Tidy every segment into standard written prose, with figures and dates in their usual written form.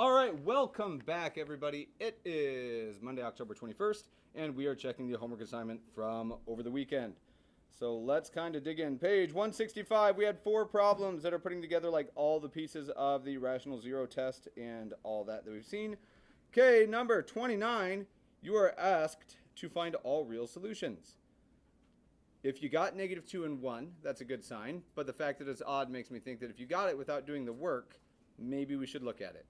All right, welcome back, everybody. It is Monday, October 21st, and we are checking the homework assignment from over the weekend. So let's kind of dig in. Page 165, we had 4 problems that are putting together like all the pieces of the rational zero test and all that we've seen. Okay, number 29, you are asked to find all real solutions. If you got -2 and 1, that's a good sign, but the fact that it's odd makes me think that if you got it without doing the work, maybe we should look at it.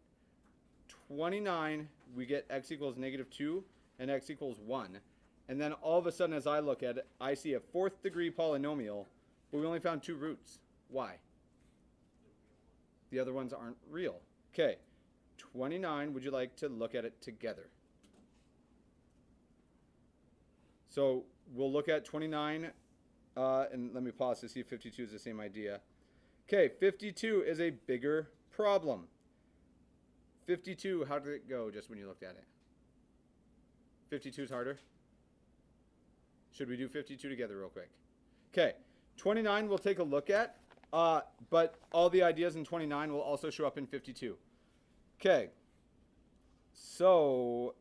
29, we get x equals -2 and x equals 1. And then all of a sudden, as I look at it, I see a 4th degree polynomial, but we only found 2 roots. Why? The other ones aren't real. Okay, 29, would you like to look at it together? So we'll look at 29, and let me pause to see if 52 is the same idea. Okay, 52 is a bigger problem. 52, how did it go just when you looked at it? 52 is harder? Should we do 52 together real quick? Okay, 29 we'll take a look at, but all the ideas in 29 will also show up in 52. Okay, so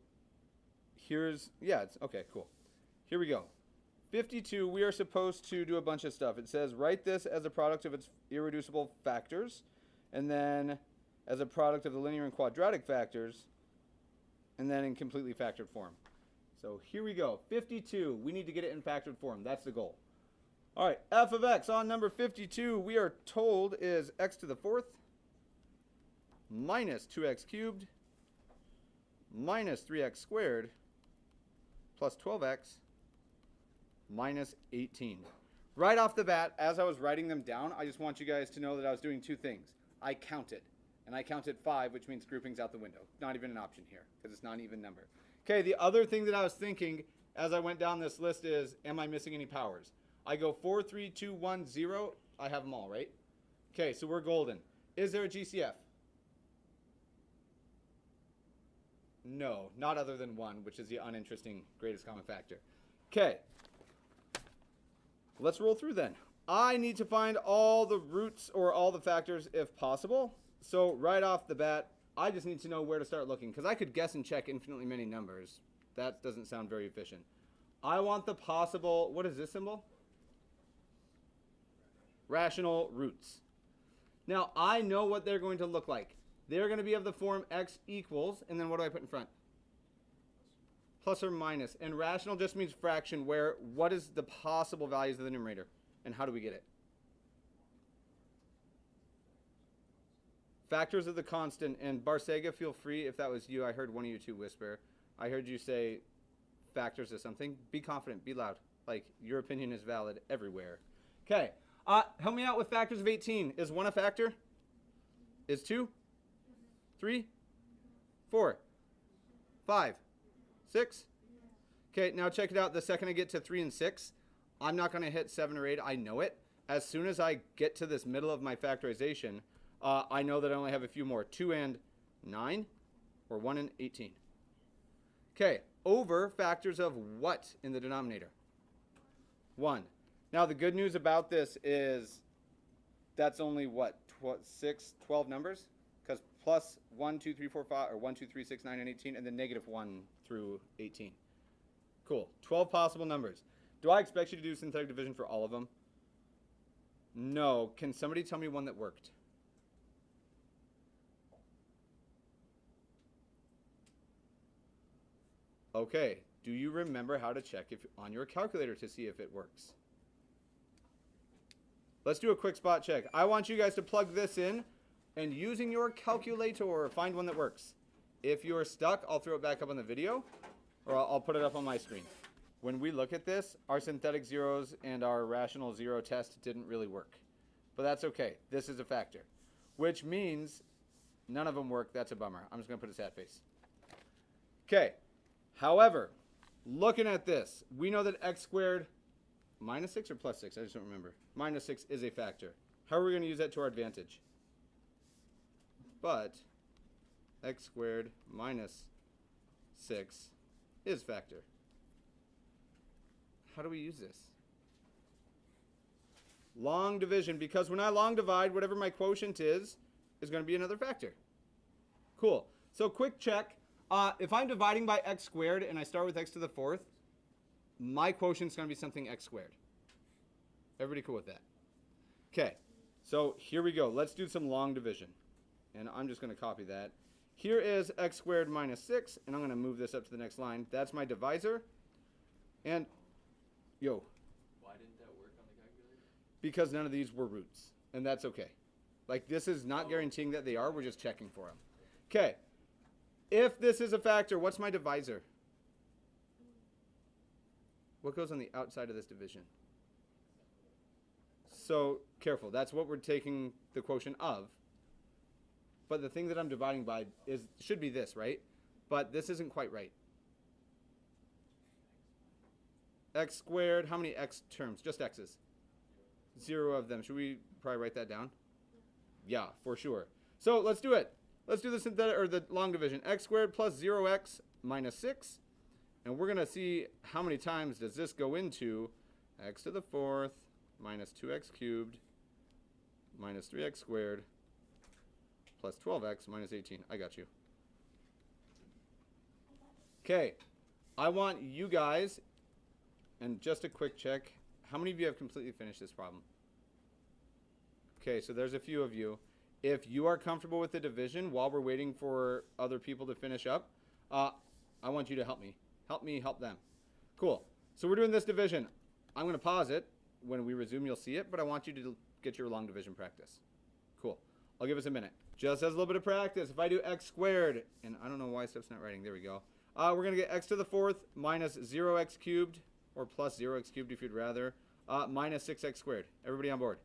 okay, cool. Here we go. 52, we are supposed to do a bunch of stuff. It says write this as a product of its irreducible factors, and then as a product of the linear and quadratic factors, and then in completely factored form. So here we go. 52, we need to get it in factored form. That's the goal. All right, f of x on number 52, we are told is x to the 4th minus 2x cubed minus 3x squared plus 12x minus 18. Right off the bat, as I was writing them down, I just want you guys to know that I was doing 2 things. I counted. And I counted 5, which means grouping's out the window. Not even an option here, because it's not an even number. Okay, the other thing that I was thinking as I went down this list is, am I missing any powers? I go 4, 3, 2, 1, 0. I have them all, right? Okay, so we're golden. Is there a GCF? No, not other than 1, which is the uninteresting greatest common factor. Okay, let's roll through then. I need to find all the roots or all the factors if possible. So right off the bat, I just need to know where to start looking, because I could guess and check infinitely many numbers. That doesn't sound very efficient. I want the possible, what is this symbol? Rational roots. Now, I know what they're going to look like. They're going to be of the form x equals, and then what do I put in front? Plus or minus. And rational just means fraction, where what is the possible values of the numerator? And how do we get it? Factors of the constant, and Barsega, feel free if that was you. I heard one of you two whisper. I heard you say factors of something. Be confident, be loud. Like, your opinion is valid everywhere. Okay, help me out with factors of 18. Is 1 a factor? Is 2? 3? 4? 5? 6? Okay, now check it out. The second I get to 3 and 6, I'm not going to hit 7 or 8. I know it. As soon as I get to this middle of my factorization, I know that I only have a few more. 2 and 9 or 1 and 18. Okay, over factors of what in the denominator? 1. Now the good news about this is that's only what? 12 numbers? Because plus 1, 2, 3, 4, 5, or 1, 2, 3, 6, 9, and 18, and then -1 through 18. Cool. 12 possible numbers. Do I expect you to do synthetic division for all of them? No. Can somebody tell me one that worked? Okay, do you remember how to check on your calculator to see if it works? Let's do a quick spot check. I want you guys to plug this in and using your calculator, find one that works. If you're stuck, I'll throw it back up on the video, or I'll put it up on my screen. When we look at this, our synthetic zeros and our rational zero test didn't really work. But that's okay. This is a factor, which means none of them work. That's a bummer. I'm just going to put a sad face. Okay. However, looking at this, we know that x squared minus 6 or plus 6, I just don't remember. Minus 6 is a factor. How are we going to use that to our advantage? But x squared minus 6 is factor. How do we use this? Long division, because when I long divide, whatever my quotient is going to be another factor. Cool. So quick check. If I'm dividing by x squared and I start with x to the fourth, my quotient's going to be something x squared. Everybody cool with that? Okay, so here we go. Let's do some long division. And I'm just going to copy that. Here is x squared minus 6, and I'm going to move this up to the next line. That's my divisor. And, yo. Why didn't that work on the calculator? Because none of these were roots, and that's okay. Like, this is not guaranteeing that they are. We're just checking for them. Okay. If this is a factor, what's my divisor? What goes on the outside of this division? So, careful. That's what we're taking the quotient of. But the thing that I'm dividing by should be this, right? But this isn't quite right. X squared, how many x terms? Just x's. 0 of them. Should we probably write that down? Yeah, for sure. So let's do it. Let's do the synthetic or the long division. X squared plus 0x minus 6. And we're going to see how many times does this go into x to the fourth minus 2x cubed minus 3x squared plus 12x minus 18. I got you. Okay. I want you guys, and just a quick check, how many of you have completely finished this problem? Okay, so there's a few of you. If you are comfortable with the division while we're waiting for other people to finish up, I want you to help me. Help me help them. Cool. So we're doing this division. I'm going to pause it. When we resume, you'll see it, but I want you to get your long division practice. Cool. I'll give us a minute. Just as a little bit of practice, if I do x squared, and I don't know why stuff's not writing. There we go. We're going to get x to the fourth minus 0x cubed, or plus 0x cubed if you'd rather, minus 6x squared. Everybody on board?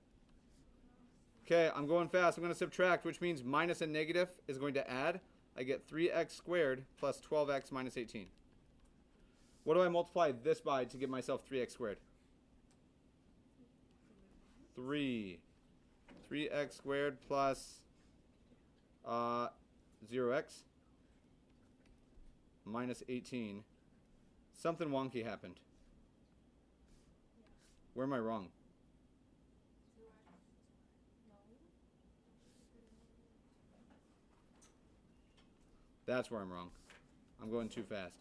Okay, I'm going fast. I'm going to subtract, which means minus a negative is going to add. I get 3x squared plus 12x minus 18. What do I multiply this by to give myself 3x squared? 3. 3x squared plus 0x minus 18. Something wonky happened. Where am I wrong? That's where I'm wrong. I'm going too fast.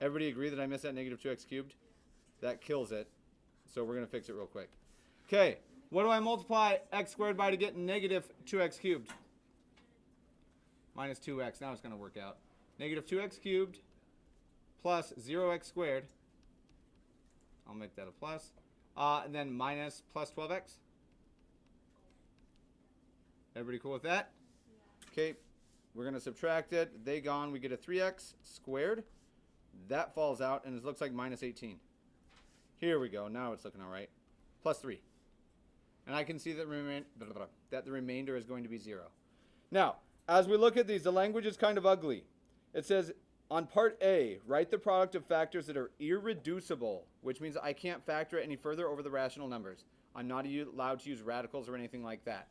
Everybody agree that I missed that negative 2x cubed? That kills it. So we're going to fix it real quick. Okay, what do I multiply x squared by to get negative 2x cubed? Minus 2x. Now it's going to work out. Negative 2x cubed plus 0x squared. I'll make that a plus. And then minus plus 12x. Everybody cool with that? Okay, we're going to subtract it. They gone. We get a 3x squared. That falls out, and it looks like minus 18. Here we go. Now it's looking all right. Plus 3. And I can see that the remainder is going to be 0. Now, as we look at these, the language is kind of ugly. It says, on part A, write the product of factors that are irreducible, which means I can't factor it any further over the rational numbers. I'm not allowed to use radicals or anything like that.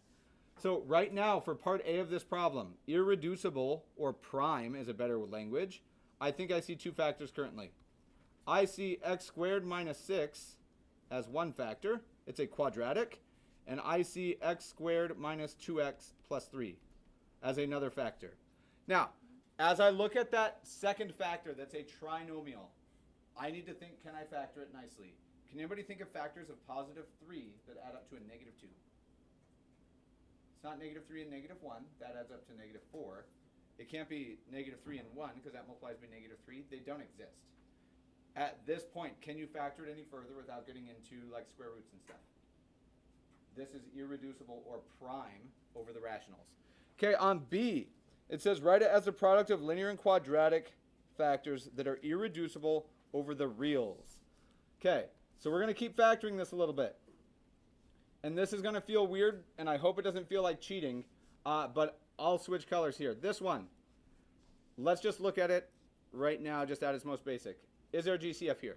So right now, for part A of this problem, irreducible or prime is a better language. I think I see two factors currently. I see x squared minus 6 as one factor. It's a quadratic. And I see x squared minus 2x plus 3 as another factor. Now, as I look at that second factor that's a trinomial, I need to think, can I factor it nicely? Can anybody think of factors of positive 3 that add up to a negative 2? It's not negative 3 and negative 1. That adds up to negative 4. It can't be negative 3 and 1 because that multiplies by negative 3. They don't exist. At this point, can you factor it any further without getting into like square roots and stuff? This is irreducible or prime over the rationals. Okay, on B, it says write it as a product of linear and quadratic factors that are irreducible over the reals. Okay, so we're going to keep factoring this a little bit. And this is going to feel weird, and I hope it doesn't feel like cheating, but I'll switch colors here. This one, let's just look at it right now just at its most basic. Is there a GCF here?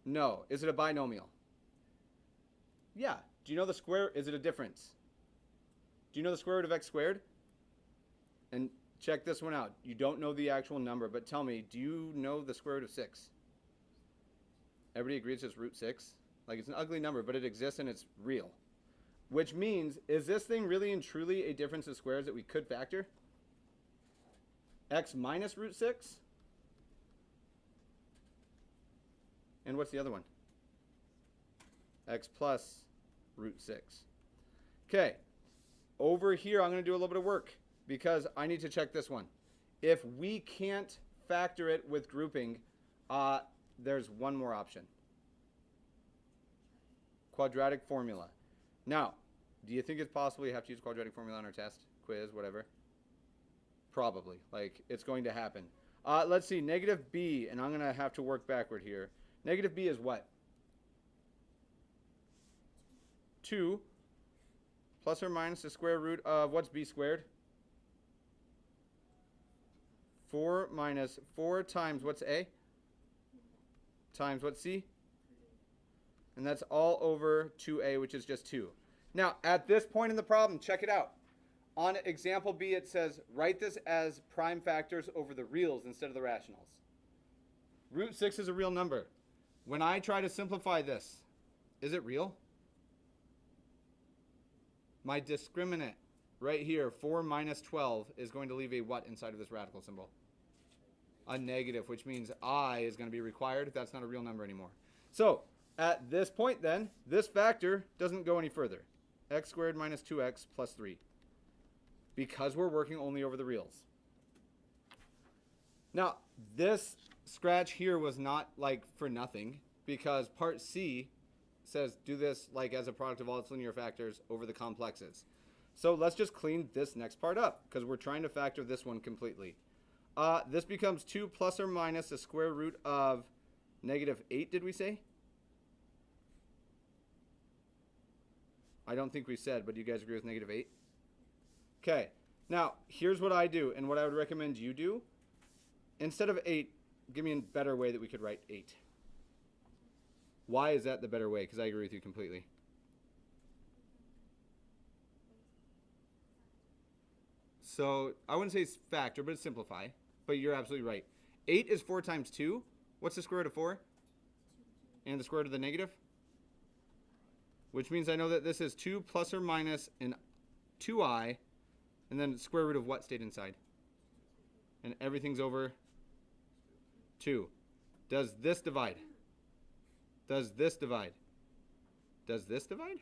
No. Is it a binomial? Yeah. Do you know the square? Is it a difference? Do you know the square root of x squared? And check this one out. You don't know the actual number, but tell me, do you know the square root of 6? Everybody agrees it's root 6? Like, it's an ugly number, but it exists and it's real. Which means, is this thing really and truly a difference of squares that we could factor? X minus root 6. And what's the other one? X plus root 6. Okay. Over here, I'm going to do a little bit of work because I need to check this one. If we can't factor it with grouping, there's one more option. Quadratic formula. Now, do you think it's possible you have to use quadratic formula on our test, quiz, whatever? Probably. Like, it's going to happen. Let's see, negative b, and I'm going to have to work backward here. Negative b is what? 2 plus or minus the square root of, what's b squared? 4 minus 4 times, what's a? Times what's c? And that's all over 2a, which is just 2. Now, at this point in the problem, check it out. On example B, it says, write this as prime factors over the reals instead of the rationals. Root 6 is a real number. When I try to simplify this, is it real? My discriminant right here, 4 minus 12, is going to leave a what inside of this radical symbol? A negative, which means I is going to be required. That's not a real number anymore. So, at this point then, this factor doesn't go any further. X squared minus 2x plus 3. Because we're working only over the reals. Now, this scratch here was not like for nothing, because part C says do this like as a product of all its linear factors over the complexes. So let's just clean this next part up, because we're trying to factor this one completely. This becomes 2 plus or minus the square root of negative 8, did we say? I don't think we said, but do you guys agree with negative 8? Okay, now here's what I do, and what I would recommend you do. Instead of 8, give me a better way that we could write 8. Why is that the better way? Because I agree with you completely. So I wouldn't say it's factor, but it's simplify. But you're absolutely right. 8 is 4 times 2. What's the square root of 4? And the square root of the negative? Which means I know that this is 2 plus or minus an 2i, and then the square root of what stayed inside? And everything's over 2. Does this divide? Does this divide? Does this divide?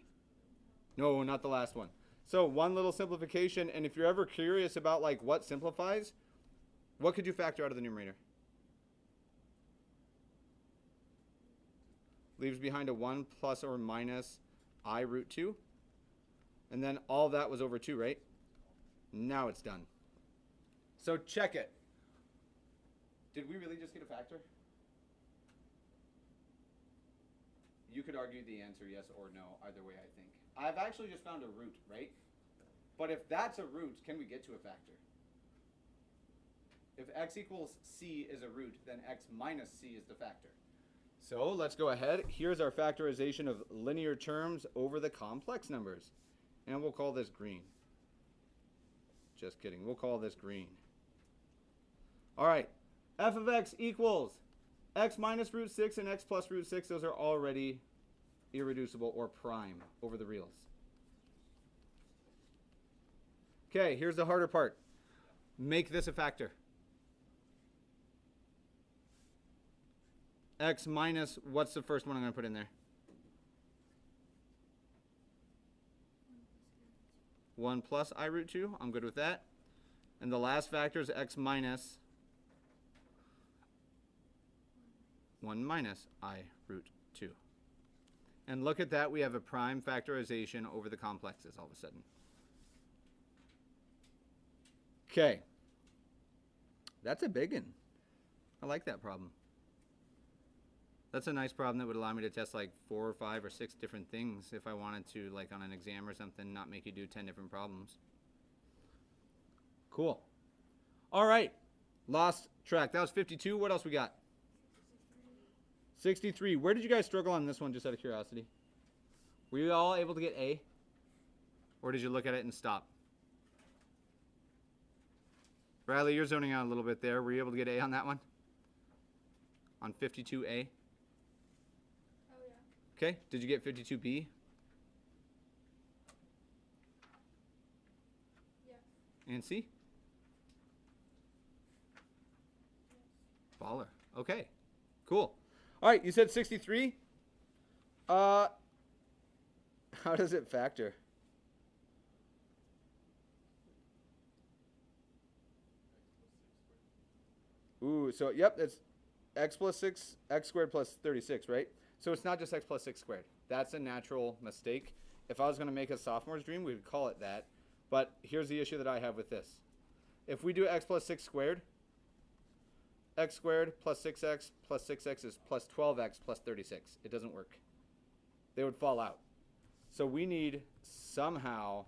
No, not the last one. So one little simplification, and if you're ever curious about like what simplifies, what could you factor out of the numerator? Leaves behind a 1 plus or minus I root 2. And then all that was over 2, right? Now it's done. So check it. Did we really just get a factor? You could argue the answer yes or no, either way, I think. I've actually just found a root, right? But if that's a root, can we get to a factor? If x equals c is a root, then x minus c is the factor. So let's go ahead. Here's our factorization of linear terms over the complex numbers. And we'll call this green. Just kidding. We'll call this green. All right. F of x equals x minus root 6 and x plus root 6. Those are already irreducible or prime over the reals. Okay, here's the harder part. Make this a factor. X minus, what's the first one I'm going to put in there? 1 plus I root 2. I'm good with that. And the last factor is x minus 1 minus I root 2. And look at that. We have a prime factorization over the complexes all of a sudden. Okay. That's a big one. I like that problem. That's a nice problem that would allow me to test like 4 or 5 or 6 different things if I wanted to, like on an exam or something, not make you do 10 different problems. Cool. All right. Lost track. That was 52. What else we got? 63. Where did you guys struggle on this one, just out of curiosity? Were you all able to get A? Or did you look at it and stop? Bradley, you're zoning out a little bit there. Were you able to get A on that one? On 52A? Okay, did you get 52B? Yeah. And C? Baller. Okay. Cool. All right, you said 63. How does it factor? Ooh, so yep, it's x plus 6, x squared plus 36, right? So it's not just x plus 6 squared. That's a natural mistake. If I was going to make a sophomore's dream, we would call it that. But here's the issue that I have with this. If we do x plus 6 squared, x squared plus 6x plus 6x is plus 12x plus 36. It doesn't work. They would fall out. So we need somehow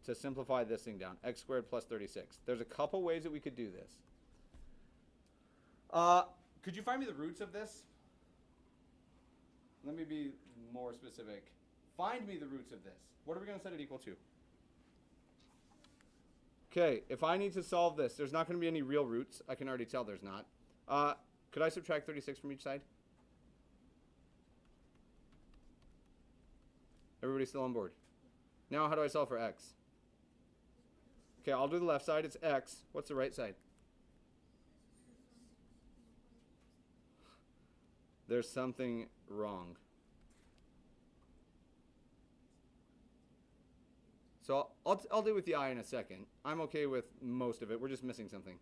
to simplify this thing down. X squared plus 36. There's a couple ways that we could do this. Could you find me the roots of this? Let me be more specific. Find me the roots of this. What are we going to set it equal to? Okay, if I need to solve this, there's not going to be any real roots. I can already tell there's not. Could I subtract 36 from each side? Everybody still on board? Now how do I solve for x? Okay, I'll do the left side. It's x. What's the right side? There's something wrong. So I'll deal with the I in a second. I'm okay with most of it. We're just missing something.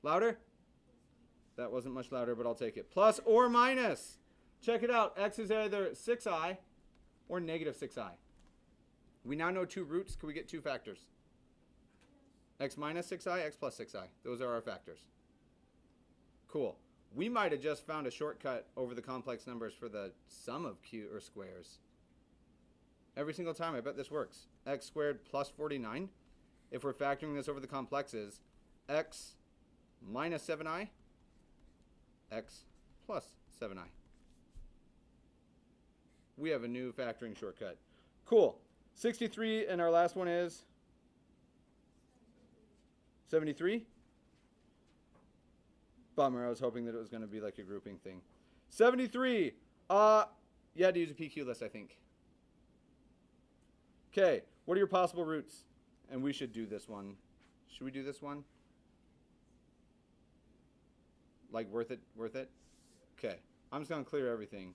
Louder? That wasn't much louder, but I'll take it. Plus or minus. Check it out. X is either 6i or negative 6i. We now know two roots. Can we get two factors? X minus 6i, x plus 6i. Those are our factors. Cool. We might have just found a shortcut over the complex numbers for the sum of or squares. Every single time, I bet this works. X squared plus 49. If we're factoring this over the complexes, x minus 7i, x plus 7i. We have a new factoring shortcut. Cool. 63, and our last one is 73. Bummer, I was hoping that it was going to be like a grouping thing. 73. You had to use a PQ list, I think. Okay, what are your possible roots? And we should do this one. Should we do this one? Like worth it? Worth it? Okay, I'm just going to clear everything.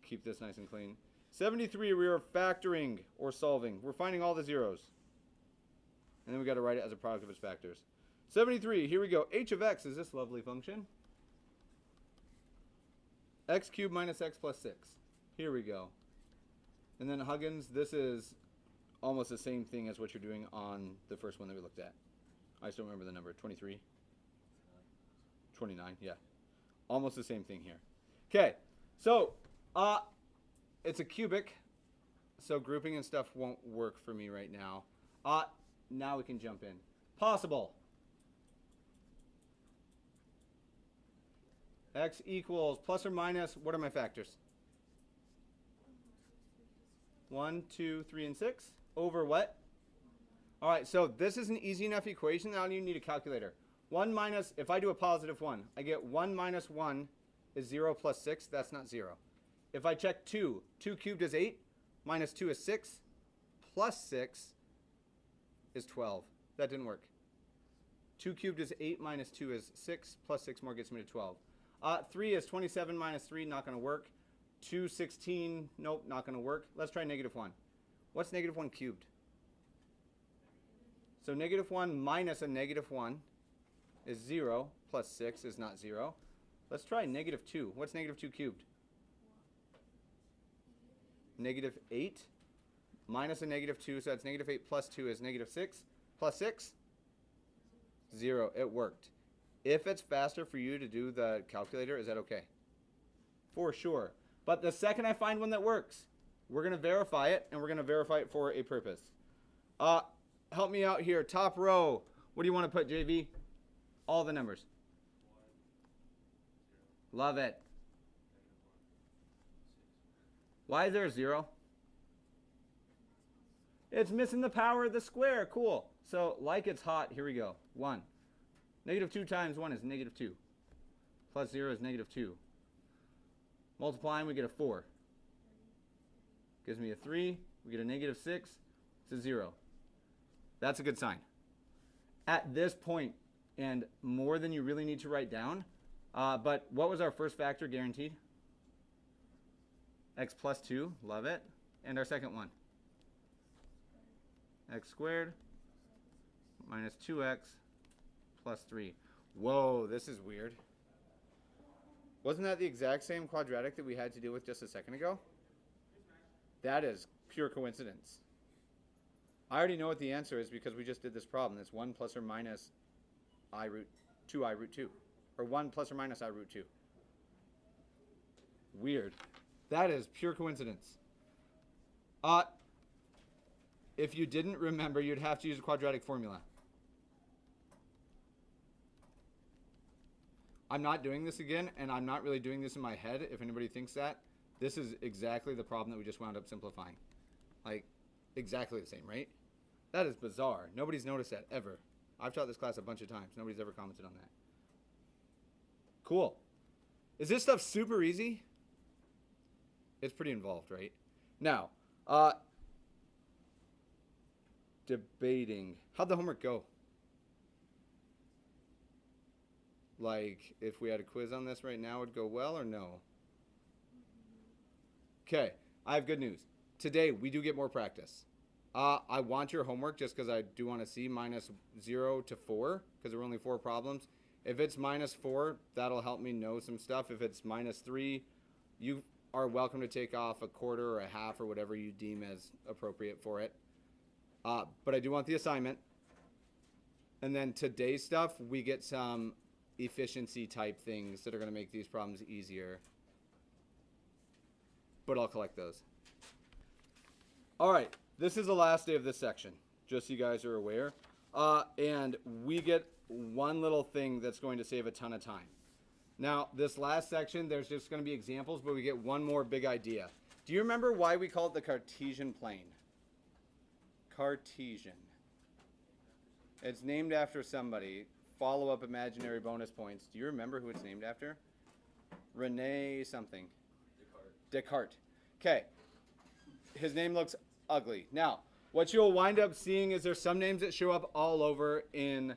Keep this nice and clean. 73, we are factoring or solving. We're finding all the zeros. And then we got to write it as a product of its factors. 73, here we go. H of x is this lovely function. X cubed minus x plus 6. Here we go. And then Huggins, this is almost the same thing as what you're doing on the first one that we looked at. I still remember the number, 23? 29, yeah. Almost the same thing here. Okay, so it's a cubic, so grouping and stuff won't work for me right now. Now we can jump in. Possible. X equals plus or minus, what are my factors? 1, 2, 3, and 6. Over what? All right, so this is an easy enough equation that I don't even need a calculator. 1 minus, if I do a positive 1, I get 1 minus 1 is 0 plus 6. That's not 0. If I check 2, 2 cubed is 8, minus 2 is 6, plus 6 is 12. That didn't work. 2 cubed is 8, minus 2 is 6, plus 6 more gets me to 12. 3 is 27 minus 3, not going to work. 2, 16, nope, not going to work. Let's try negative 1. What's negative 1 cubed? So negative 1 minus a negative 1 is 0, plus 6 is not 0. Let's try negative 2. What's negative 2 cubed? Negative 8 minus a negative 2, so that's negative 8 plus 2 is negative 6. Plus 6? 0. It worked. If it's faster for you to do the calculator, is that okay? For sure. But the second I find one that works, we're going to verify it, and we're going to verify it for a purpose. Help me out here. Top row. What do you want to put, JV? All the numbers. Love it. Why is there a 0? It's missing the power of the square. Cool. So like it's hot, here we go. 1. Negative 2 times 1 is negative 2. Plus 0 is negative 2. Multiplying, we get a 4. Gives me a 3. We get a negative 6. It's a 0. That's a good sign. at this point, and more than you really need to write down. But what was our first factor guaranteed? X plus 2, love it. And our second one? X squared minus 2x plus 3. Whoa, this is weird. Wasn't that the exact same quadratic that we had to deal with just a second ago? That is pure coincidence. I already know what the answer is because we just did this problem. It's 1 plus or minus I root 2I root 2. Or 1 plus or minus I root 2. Weird. That is pure coincidence. If you didn't remember, you'd have to use a quadratic formula. I'm not doing this again, and I'm not really doing this in my head, if anybody thinks that. This is exactly the problem that we just wound up simplifying. Like, exactly the same, right? That is bizarre. Nobody's noticed that, ever. I've taught this class a bunch of times. Nobody's ever commented on that. Cool. Is this stuff super easy? It's pretty involved, right? Now, debating. How'd the homework go? Like, if we had a quiz on this right now, would it go well or no? Okay, I have good news. Today, we do get more practice. I want your homework just because I do want to see minus 0 to 4, because there were only 4 problems. If it's minus 4, that'll help me know some stuff. If it's minus 3, you are welcome to take off a quarter or a half or whatever you deem as appropriate for it. But I do want the assignment. And then today's stuff, we get some efficiency type things that are going to make these problems easier. But I'll collect those. All right, this is the last day of this section, just so you guys are aware. And we get one little thing that's going to save a ton of time. Now, this last section, there's just going to be examples, but we get one more big idea. Do you remember why we call it the Cartesian plane? Cartesian. It's named after somebody. Follow-up imaginary bonus points. Do you remember who it's named after? Rene something. Descartes. Okay. His name looks ugly. Now, what you'll wind up seeing is there's some names that show up all over in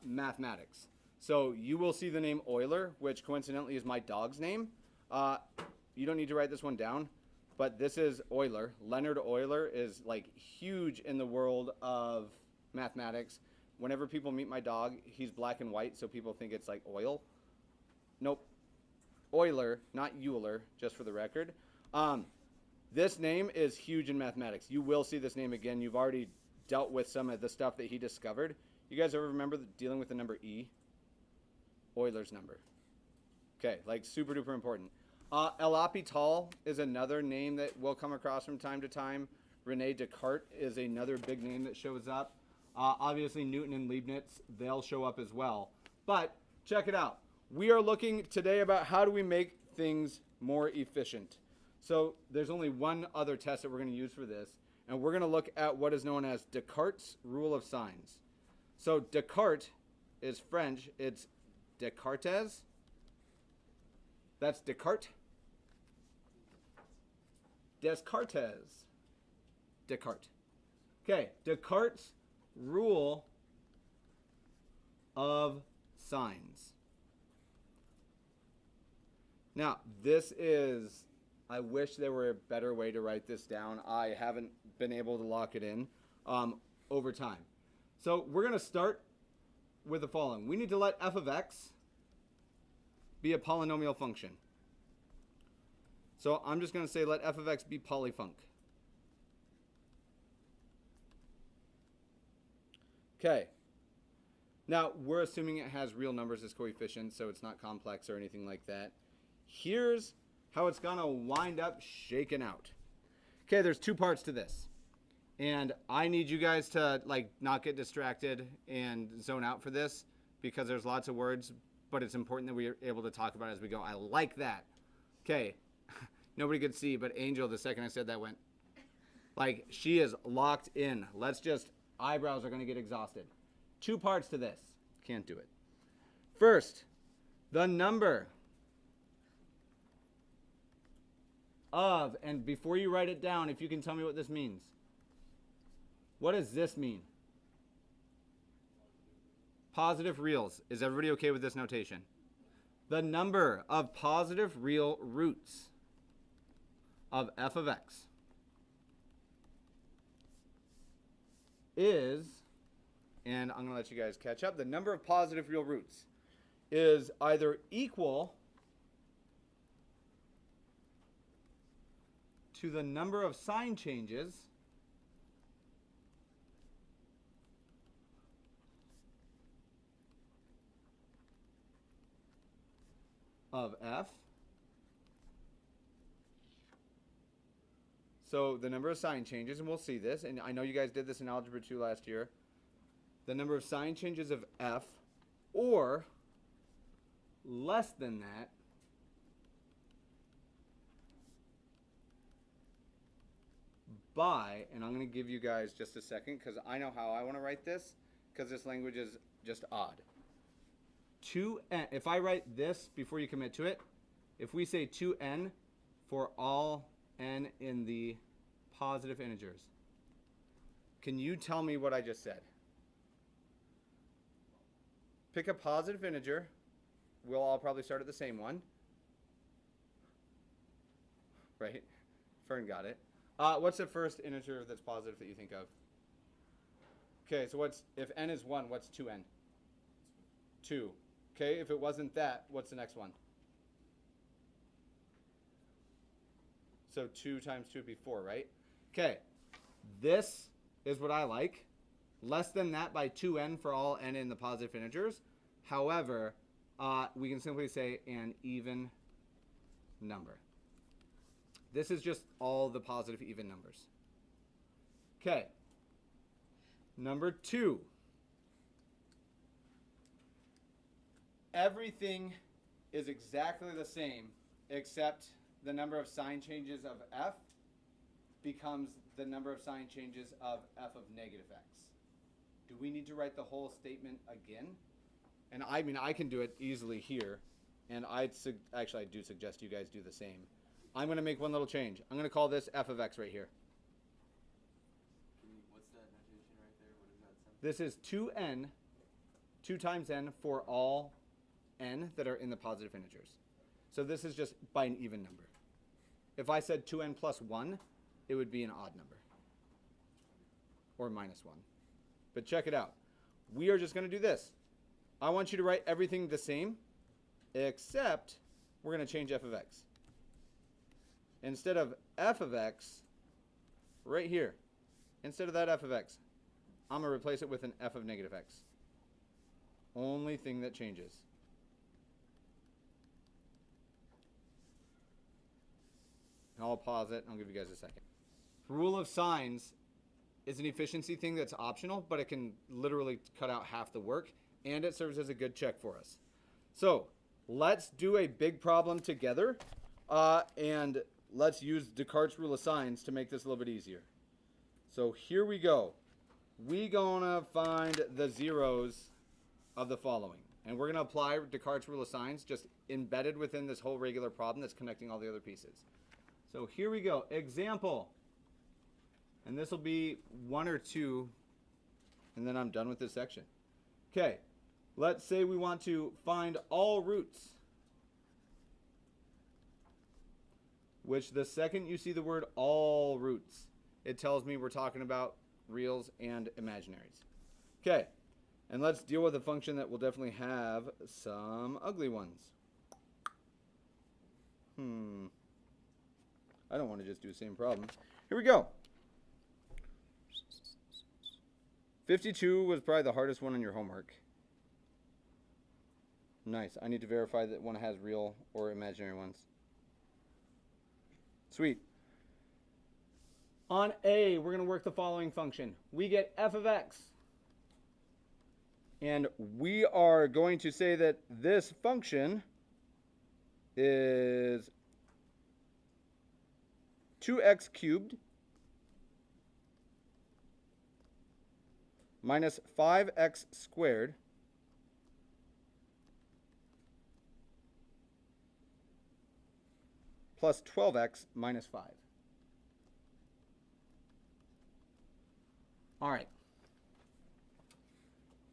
mathematics. So you will see the name Euler, which coincidentally is my dog's name. You don't need to write this one down, but this is Euler. Leonard Euler is like huge in the world of mathematics. Whenever people meet my dog, he's black and white, so people think it's like oil. Nope. Euler, not Euler, just for the record. This name is huge in mathematics. You will see this name again. You've already dealt with some of the stuff that he discovered. You guys ever remember dealing with the number E? Euler's number. Okay, like super duper important. L'Hopital is another name that we'll come across from time to time. Rene Descartes is another big name that shows up. Obviously, Newton and Leibniz, they'll show up as well. But check it out. We are looking today about how do we make things more efficient. So there's only one other test that we're going to use for this, and we're going to look at what is known as Descartes' rule of signs. So Descartes is French. It's Descartes. That's Descartes. Descartes. Descartes. Okay, Descartes' rule of signs. Now, this is, I wish there were a better way to write this down. I haven't been able to lock it in over time. So we're going to start with the following. We need to let f of x be a polynomial function. So I'm just going to say let f of x be polyfunc. Okay. Now, we're assuming it has real numbers as coefficients, so it's not complex or anything like that. Here's how it's going to wind up shaken out. Okay, there's 2 parts to this. And I need you guys to not get distracted and zone out for this because there's lots of words, but it's important that we're able to talk about it as we go. I like that. Okay, nobody could see, but Angel, the second I said that, went like she is locked in. Let's just, eyebrows are going to get exhausted. 2 parts to this. Can't do it. First, the number of, and before you write it down, if you can tell me what this means. What does this mean? positive reals. Is everybody okay with this notation? The number of positive real roots of f of x is, and I'm going to let you guys catch up, the number of positive real roots is either equal to the number of sign changes of f. So the number of sign changes, and we'll see this, and I know you guys did this in Algebra 2 last year, the number of sign changes of f, or less than that by, and I'm going to give you guys just a second because I know how I want to write this, because this language is just odd. 2n, if I write this before you commit to it, if we say 2n for all n in the positive integers, can you tell me what I just said? Pick a positive integer. We'll all probably start at the same one. Right? Fern got it. What's the first integer that's positive that you think of? Okay, so what's, if n is 1, what's 2n? 2. Okay, if it wasn't that, what's the next one? So 2 times 2 would be 4, right? Okay, this is what I like. Less than that by 2n for all n in the positive integers. However, we can simply say an even number. This is just all the positive even numbers. Okay, number 2. Everything is exactly the same except the number of sign changes of f becomes the number of sign changes of f of negative x. Do we need to write the whole statement again? And I mean, I can do it easily here, and I do suggest you guys do the same. I'm going to make one little change. I'm going to call this f of x right here. What's that notation right there? What is that symbol? This is 2n, 2 times n for all n that are in the positive integers. So this is just by an even number. If I said 2n plus 1, it would be an odd number. Or minus 1. But check it out. We are just going to do this. I want you to write everything the same, except we're going to change f of x. Instead of f of x, right here, instead of that f of x, I'm going to replace it with an f of negative x. Only thing that changes. And I'll pause it and I'll give you guys a second. Rule of signs is an efficiency thing that's optional, but it can literally cut out half the work, and it serves as a good check for us. So let's do a big problem together, and let's use Descartes' rule of signs to make this a little bit easier. So here we go. We're gonna find the zeros of the following, and we're gonna apply Descartes' rule of signs just embedded within this whole regular problem that's connecting all the other pieces. So here we go. Example. And this will be 1 or 2, and then I'm done with this section. Okay, let's say we want to find all roots, which the second you see the word all roots, it tells me we're talking about reals and imaginaries. Okay, and let's deal with a function that will definitely have some ugly ones. I don't want to just do the same problem. Here we go. 52 was probably the hardest one on your homework. Nice. I need to verify that one has real or imaginary ones. Sweet. On A, we're going to work the following function. We get f of x. And we are going to say that this function is 2x cubed minus 5x squared plus 12x minus 5. All right.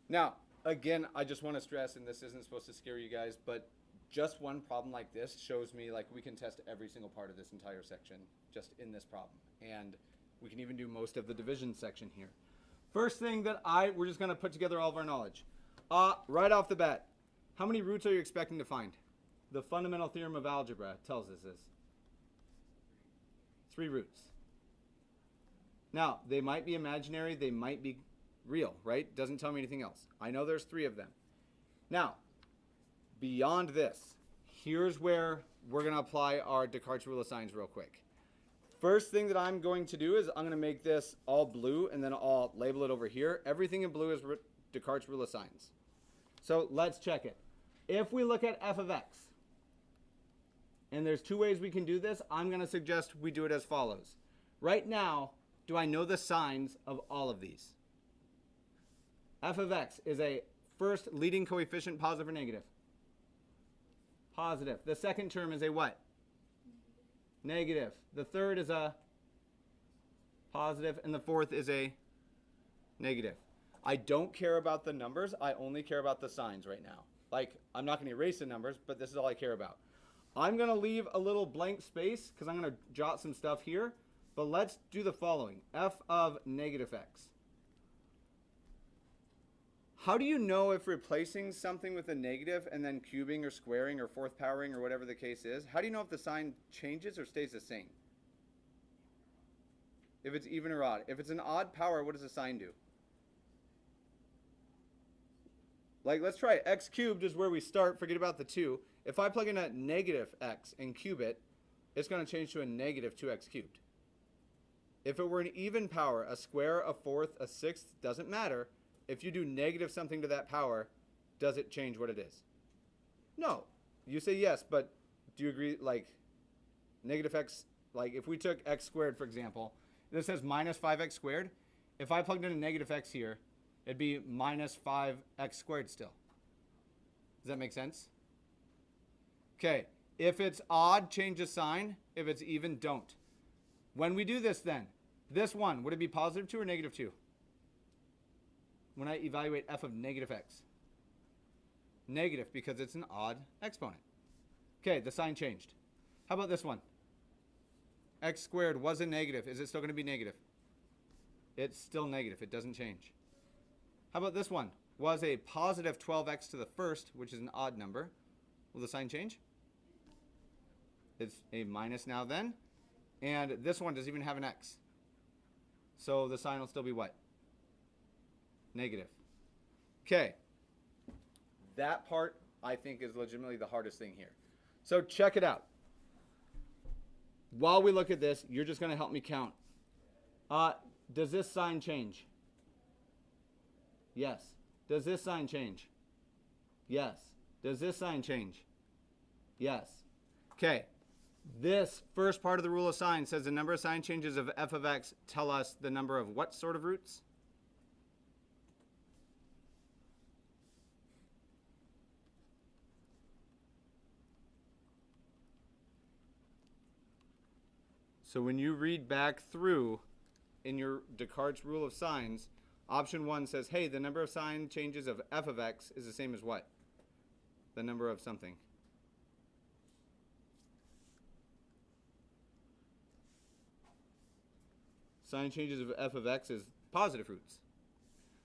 Now, Again, I just want to stress, and this isn't supposed to scare you guys, but just one problem like this shows me like we can test every single part of this entire section just in this problem. And we can even do most of the division section here. First thing that we're just going to put together all of our knowledge. Right off the bat, how many roots are you expecting to find? The fundamental theorem of algebra tells us this. 3 roots. Now, they might be imaginary, they might be real, right? Doesn't tell me anything else. I know there's 3 of them. Now, beyond this, here's where we're going to apply our Descartes rule of signs real quick. First thing that I'm going to do is I'm going to make this all blue, and then I'll label it over here. Everything in blue is Descartes rule of signs. So let's check it. If we look at f of x, and there's 2 ways we can do this, I'm going to suggest we do it as follows. Right now, do I know the signs of all of these? F of x is a first leading coefficient, positive or negative? Positive. The second term is a what? Negative. The third is a positive, and the fourth is a negative. I don't care about the numbers. I only care about the signs right now. Like, I'm not going to erase the numbers, but this is all I care about. I'm going to leave a little blank space because I'm going to jot some stuff here. But let's do the following. F of negative x. How do you know if replacing something with a negative and then cubing or squaring or fourth powering or whatever the case is, how do you know if the sign changes or stays the same? If it's even or odd. If it's an odd power, what does the sign do? Like, let's try it. X cubed is where we start. Forget about the 2. If I plug in a negative x and cube it, it's going to change to a negative 2x cubed. If it were an even power, a square, a fourth, a sixth, doesn't matter. If you do negative something to that power, does it change what it is? No. You say yes, but do you agree, like, negative x, like if we took x squared, for example, this says minus 5x squared. If I plugged in a negative x here, it'd be minus 5x squared still. Does that make sense? Okay. If it's odd, change the sign. If it's even, don't. When we do this then, this one, would it be positive 2 or negative 2? When I evaluate f of negative x. Negative, because it's an odd exponent. Okay, the sign changed. How about this one? X squared was a negative. Is it still going to be negative? It's still negative. It doesn't change. How about this one? Was a positive 12x to the first, which is an odd number. Will the sign change? It's a minus now then. And this one doesn't even have an x. So the sign will still be what? Negative. Okay. That part, I think, is legitimately the hardest thing here. So check it out. While we look at this, you're just going to help me count. Does this sign change? Yes. Does this sign change? Yes. Does this sign change? Yes. Okay. This first part of the rule of signs says the number of sign changes of f of x tell us the number of what sort of roots? So when you read back through in your Descartes rule of signs, option 1 says, hey, the number of sign changes of f of x is the same as what? The number of something. Sign changes of f of x is positive roots.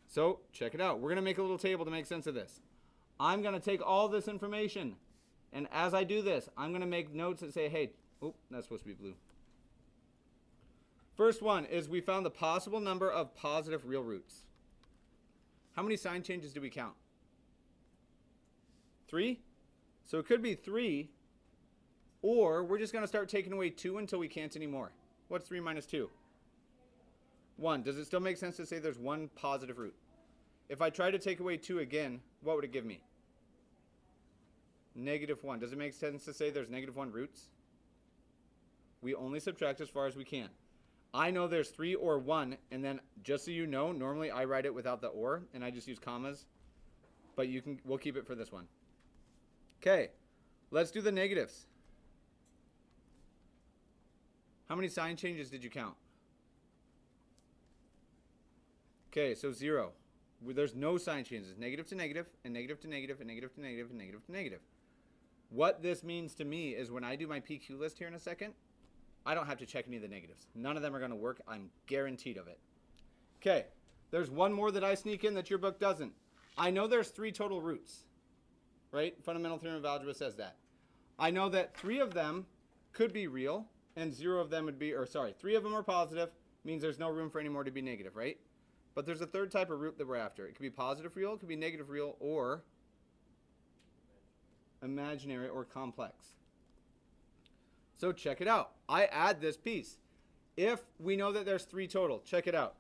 So check it out. We're going to make a little table to make sense of this. I'm going to take all this information, and as I do this, I'm going to make notes that say, hey, oh, that's supposed to be blue. First one is we found the possible number of positive real roots. How many sign changes do we count? 3? So it could be 3, or we're just going to start taking away 2 until we can't anymore. What's 3 minus 2? 1. Does it still make sense to say there's one positive root? If I try to take away 2 again, what would it give me? Negative 1. Does it make sense to say there's negative 1 roots? We only subtract as far as we can. I know there's 3 or 1, and then just so you know, normally I write it without the or, and I just use commas, but we'll keep it for this one. Okay, let's do the negatives. How many sign changes did you count? Okay, so 0. There's no sign changes. Negative to negative, and negative to negative, and negative to negative, and negative to negative. What this means to me is when I do my PQ list here in a second, I don't have to check any of the negatives. None of them are going to work. I'm guaranteed of it. Okay, there's one more that I sneak in that your book doesn't. I know there's 3 total roots, right? Fundamental theorem of algebra says that. I know that 3 of them could be real, and 0 of them would be, 3 of them are positive, means there's no room for any more to be negative, right? But there's a third type of root that we're after. It could be positive real, it could be negative real, or imaginary or complex. So check it out. I add this piece. If we know that there's 3 total, check it out.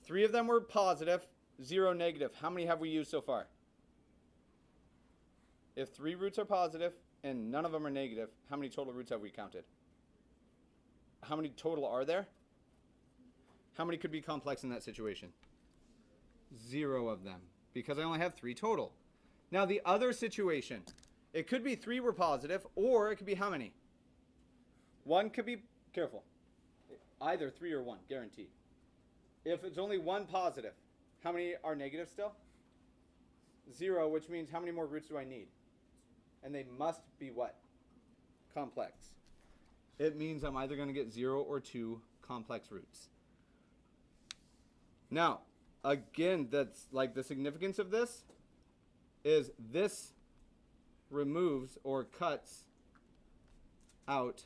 3 of them were positive, 0 negative. How many have we used so far? If 3 roots are positive and none of them are negative, how many total roots have we counted? How many total are there? How many could be complex in that situation? 0 of them, because I only have 3 total. Now the other situation, it could be 3 were positive, or it could be how many? 1 could be, careful, either 3 or 1, guaranteed. If it's only 1 positive, how many are negative still? 0, which means how many more roots do I need? And they must be what? Complex. It means I'm either going to get 0 or 2 complex roots. Now, again, that's like the significance of this is this removes or cuts out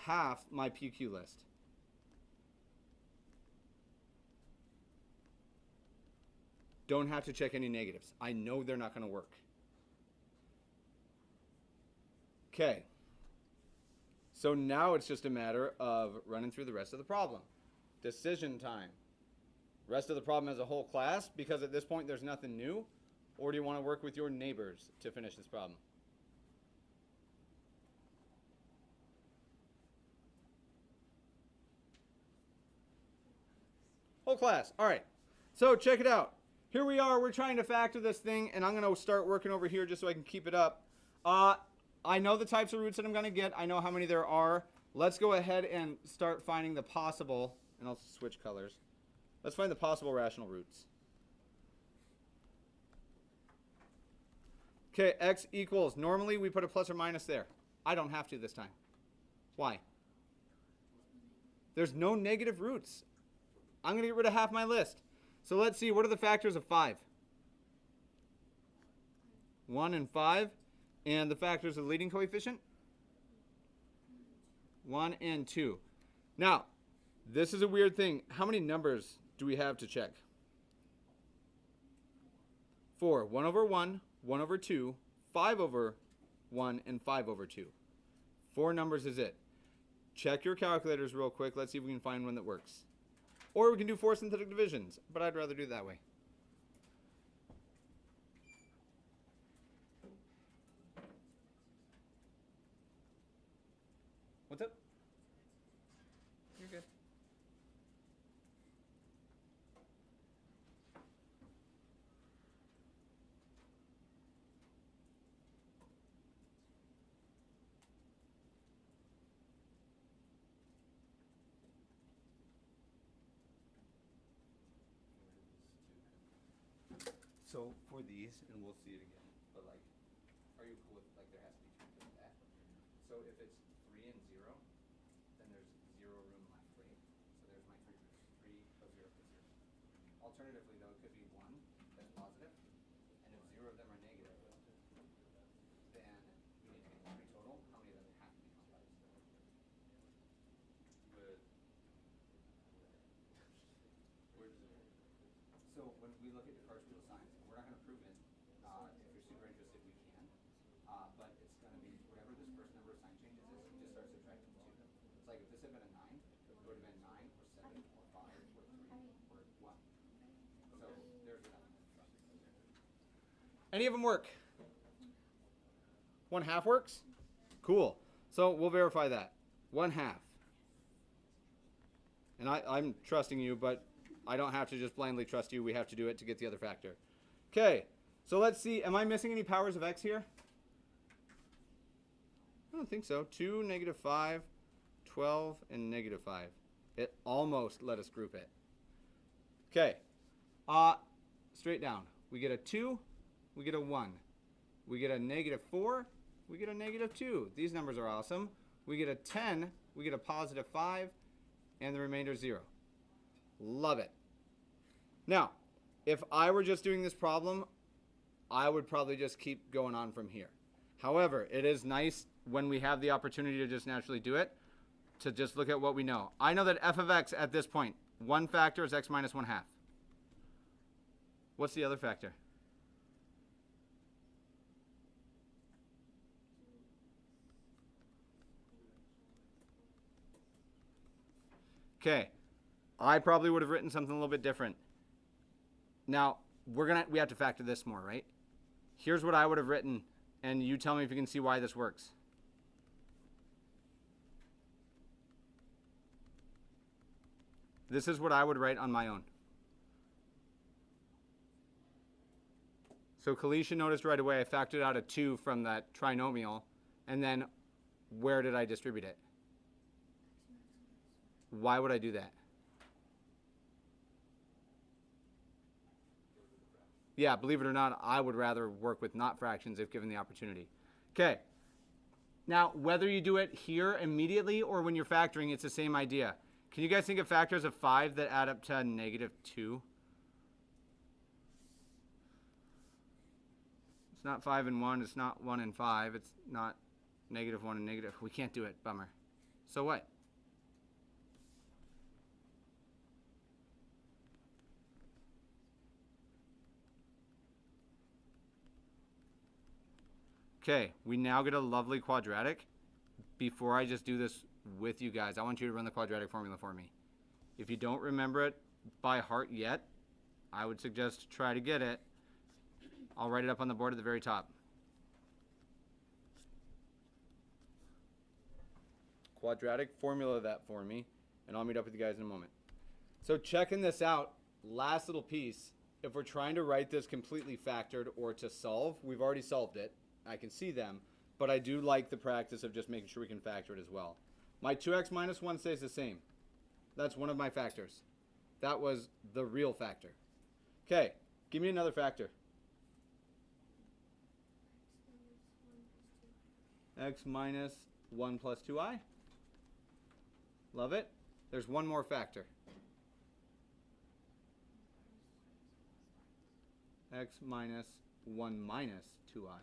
half my PQ list. Don't have to check any negatives. I know they're not going to work. Okay. So now it's just a matter of running through the rest of the problem. Decision time. Rest of the problem as a whole class, because at this point there's nothing new, or do you want to work with your neighbors to finish this problem? Whole class. All right. So check it out. Here we are. We're trying to factor this thing, and I'm going to start working over here just so I can keep it up. I know the types of roots that I'm going to get. I know how many there are. Let's go ahead and start finding the possible, and I'll switch colors. Let's find the possible rational roots. Okay, x equals, normally we put a plus or minus there. I don't have to this time. Why? There's no negative roots. I'm going to get rid of half my list. So let's see, what are the factors of 5? 1 and 5. And the factors of the leading coefficient? 1 and 2. Now, this is a weird thing. How many numbers do we have to check? 4. 1 over 1, 1 over 2, 5 over 1, and 5 over 2. 4 numbers is it. Check your calculators real quick. Let's see if we can find one that works. Or we can do 4 synthetic divisions, but I'd rather do it that way. What's up? You're good. So for these, and we'll see it again, but like, are you cool with, like, there has to be 2 because of that? So if it's 3 and 0, then there's 0 room left, right? So there's my 3 roots. 3 plus 0 plus 0. Alternatively, though, it could be 1 that's positive, and if 0 of them are negative, then we need to get 3 total. How many of them have to be complex? So when we look at Descartes' real signs, we're not going to prove it. If you're super interested, we can. But it's going to be whatever this first number of sign changes is, you just start subtracting 2. It's like if this had been a 9, it would have been 9 or 7 or 5 or 3 or 1. So there's that. Any of them work? 1/2 works? Cool. So we'll verify that. 1/2. And I'm trusting you, but I don't have to just blindly trust you. We have to do it to get the other factor. Okay, so let's see. Am I missing any powers of x here? I don't think so. 2, -5, 12, and -5. It almost let us group it. Okay. straight down. We get a 2, we get a 1. We get a -4, we get a -2. These numbers are awesome. We get a 10, we get a +5, and the remainder is 0. Love it. Now, if I were just doing this problem, I would probably just keep going on from here. However, it is nice when we have the opportunity to just naturally do it, to just look at what we know. I know that f of x at this point, one factor is x minus 1/2. What's the other factor? Okay, I probably would have written something a little bit different. Now, we have to factor this more, right? Here's what I would have written, and you tell me if you can see why this works. This is what I would write on my own. So Kalisha noticed right away I factored out a 2 from that trinomial, and then where did I distribute it? Why would I do that? Yeah, believe it or not, I would rather work with not fractions if given the opportunity. Okay. Now, whether you do it here immediately or when you're factoring, it's the same idea. Can you guys think of factors of 5 that add up to -2? It's not 5 and 1. It's not 1 and 5. It's not -1 and negative. We can't do it. Bummer. So what? Okay, we now get a lovely quadratic. Before I just do this with you guys, I want you to run the quadratic formula for me. If you don't remember it by heart yet, I would suggest try to get it. I'll write it up on the board at the very top. Quadratic formula that for me, and I'll meet up with you guys in a moment. So checking this out, last little piece, if we're trying to write this completely factored or to solve, we've already solved it. I can see them, but I do like the practice of just making sure we can factor it as well. My 2x minus 1 stays the same. That's one of my factors. That was the real factor. Okay, give me another factor. X minus 1 plus 2i. Love it. There's one more factor. X minus 1 minus 2i.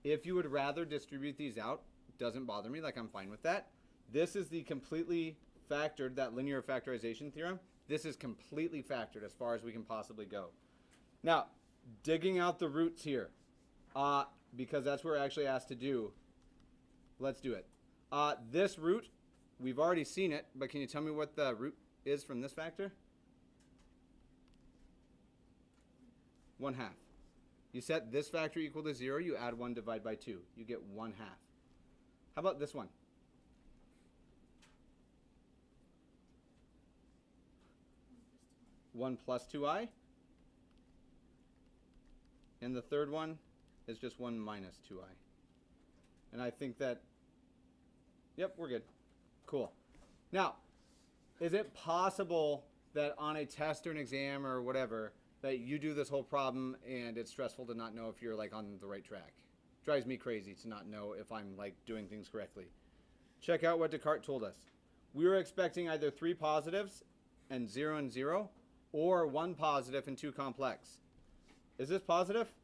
If you would rather distribute these out, doesn't bother me, like I'm fine with that. This is the completely factored, that linear factorization theorem. This is completely factored as far as we can possibly go. Now, digging out the roots here, because that's what we're actually asked to do. Let's do it. This root, we've already seen it, but can you tell me what the root is from this factor? 1/2. You set this factor equal to 0, you add 1, divide by 2. You get 1/2. How about this one? One plus 2i. And the third one is just 1 minus 2i. And I think that, yep, we're good. Cool. Now, is it possible that on a test or an exam or whatever, that you do this whole problem and it's stressful to not know if you're like on the right track? Drives me crazy to not know if I'm like doing things correctly. Check out what Descartes told us. We were expecting either 3 positives and 0 and 0, or 1 positive and 2 complex. Is this positive?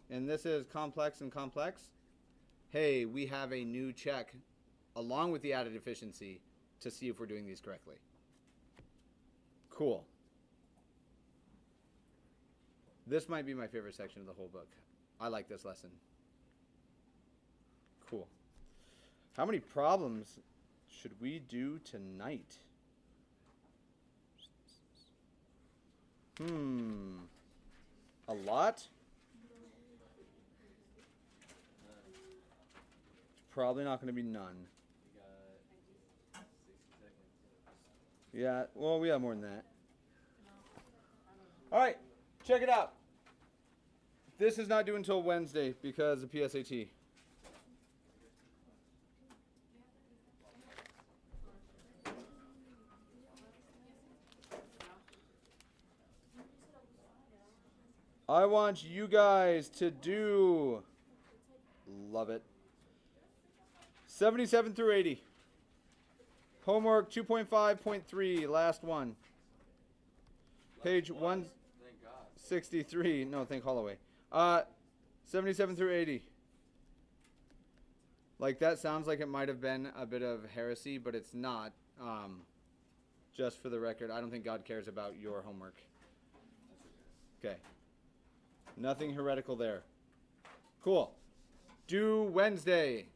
And this is complex and complex? Hey, we have a new check along with the added efficiency to see if we're doing these correctly. Cool. This might be my favorite section of the whole book. I like this lesson. Cool. How many problems should we do tonight? A lot? It's probably not going to be none. We got 60 seconds. Yeah, well, we have more than that. All right, check it out. This is not due until Wednesday because of PSAT. I want you guys to do, love it, 77 through 80. Homework 2.5.3, last one. Page Thank God. 163. No, thank Holloway. 77 through 80. Like, that sounds like it might have been a bit of heresy, but it's not. Just for the record, I don't think God cares about your homework. That's Okay. Nothing heretical there. Cool. Do Wednesday.